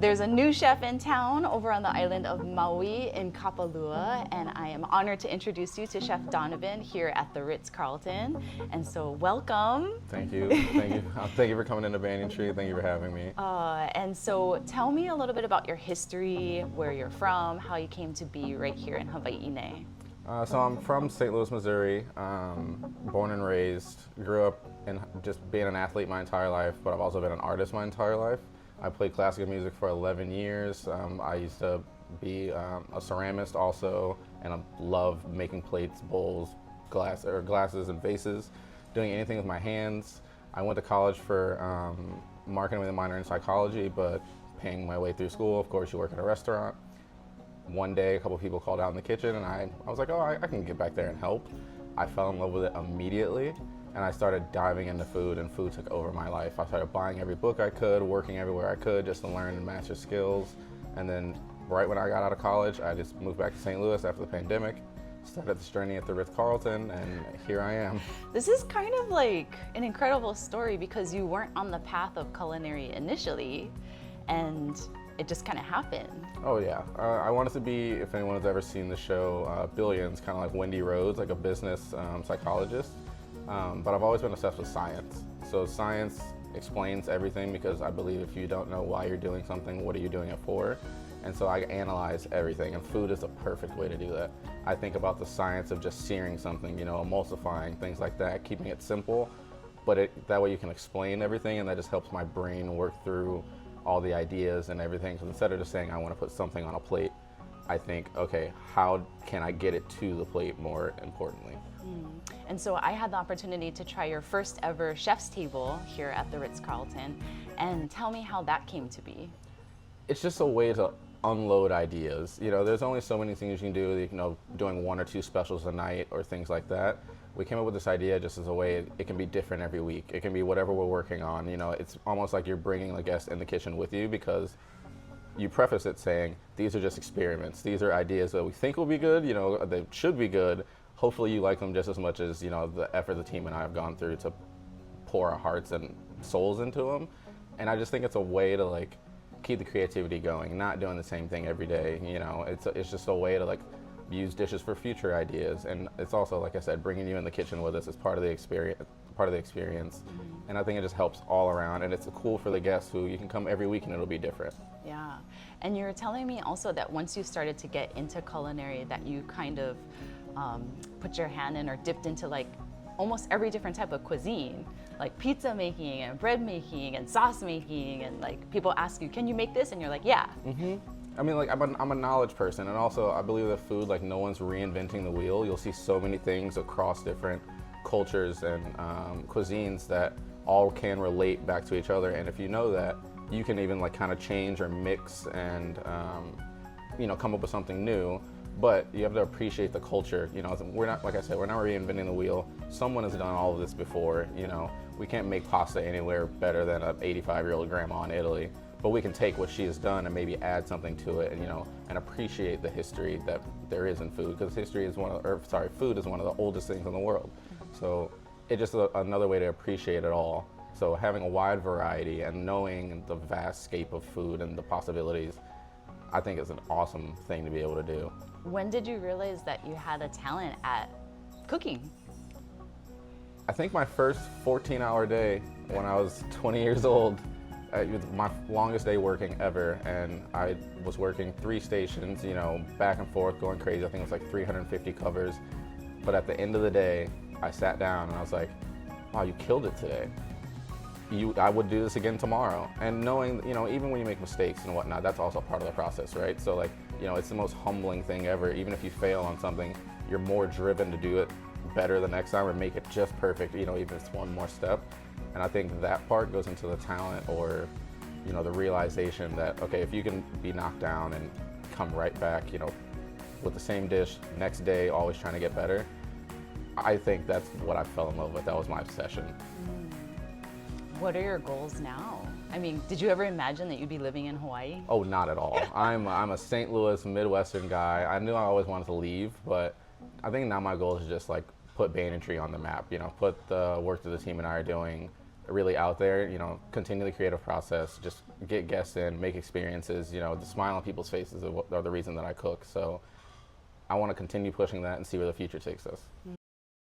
There's a new chef in town over on the island of Maui in Kapalua, and I am honored to introduce you to Chef Donovan here at the Ritz Carlton. And so welcome. Thank you. Thank you. Thank you for coming into Banyan Tree. Thank you for having me. And so tell me a little bit about your history, where you're from, how you came to be right here in Hawaii. So I'm from St. Louis, Missouri, born and raised. Grew up in just being an athlete my entire life, but I've also been an artist my entire life. I played classical music for 11 years. I used to be a ceramist also, and I love making plates, bowls, glasses, and vases, doing anything with my hands. I went to college for marketing with a minor in psychology, but paying my way through school. Of course, you work in a restaurant. One day, a couple people called out in the kitchen, and I was like, oh, I can get back there and help. I fell in love with it immediately, and I started diving into food, and food took over my life. I started buying every book I could, working everywhere I could just to learn and master skills. And then right when I got out of college, I just moved back to St. Louis after the pandemic, started this journey at the Ritz Carlton, and here I am. This is kind of like an incredible story because you weren't on the path of culinary initially, and it just kind of happened. Oh yeah, I wanted to be, if anyone has ever seen the show Billions, kind of like Wendy Rhodes, like a business psychologist. But I've always been obsessed with science. So science explains everything because I believe if you don't know why you're doing something, what are you doing it for? And so I analyze everything, and food is a perfect way to do that. I think about the science of just searing something, emulsifying, things like that, keeping it simple, but that way you can explain everything, and that just helps my brain work through all the ideas and everything. So instead of just saying I want to put something on a plate, I think, okay, how can I get it to the plate more importantly? And so I had the opportunity to try your first ever chef's table here at the Ritz Carlton, and tell me how that came to be. It's just a way to unload ideas. There's only so many things you can do, doing 1 or 2 specials a night or things like that. We came up with this idea just as a way it can be different every week. It can be whatever we're working on. It's almost like you're bringing the guest in the kitchen with you because you preface it saying, these are just experiments. These are ideas that we think will be good, they should be good. Hopefully you like them just as much as, the effort the team and I have gone through to pour our hearts and souls into them. And I just think it's a way to keep the creativity going, not doing the same thing every day. It's just a way to use dishes for future ideas. And it's also, like I said, bringing you in the kitchen with us as part of the experience. And I think it just helps all around, and it's cool for the guests who you can come every week and it'll be different. Yeah, and you were telling me also that once you started to get into culinary that you kind of put your hand in or dipped into almost every different type of cuisine, like pizza making and bread making and sauce making, and people ask you, can you make this? And you're like, yeah. I mean, I'm a knowledge person, and also I believe that food, no one's reinventing the wheel. You'll see so many things across different cultures and cuisines that all can relate back to each other, and if you know that, you can even kind of change or mix and come up with something new. But you have to appreciate the culture. We're not, like I said, we're not reinventing the wheel. Someone has done all of this before. We can't make pasta anywhere better than an 85-year-old grandma in Italy. But we can take what she has done and maybe add something to it, and appreciate the history that there is in food, because food is one of the oldest things in the world. So it's just another way to appreciate it all. So having a wide variety and knowing the vast scape of food and the possibilities, I think is an awesome thing to be able to do. When did you realize that you had a talent at cooking? I think my first 14-hour day when I was 20 years old, it was my longest day working ever, and I was working 3 stations, back and forth, going crazy. I think it was 350 covers. But at the end of the day, I sat down and I was like, wow, you killed it today. I would do this again tomorrow. And knowing, even when you make mistakes and whatnot, that's also part of the process, right? So it's the most humbling thing ever. Even if you fail on something, you're more driven to do it better the next time or make it just perfect, even if it's one more step. And I think that part goes into the talent or, the realization that, okay, if you can be knocked down and come right back, with the same dish next day, always trying to get better, I think that's what I fell in love with. That was my obsession. What are your goals now? I mean, did you ever imagine that you'd be living in Hawaii? Oh, not at all. I'm a St. Louis, Midwestern guy. I knew I always wanted to leave, but I think now my goal is just put Banyan Tree on the map, put the work that the team and I are doing really out there, you know, continue the creative process, just get guests in, make experiences, you know, the smile on people's faces are the reason that I cook. So I want to continue pushing that and see where the future takes us.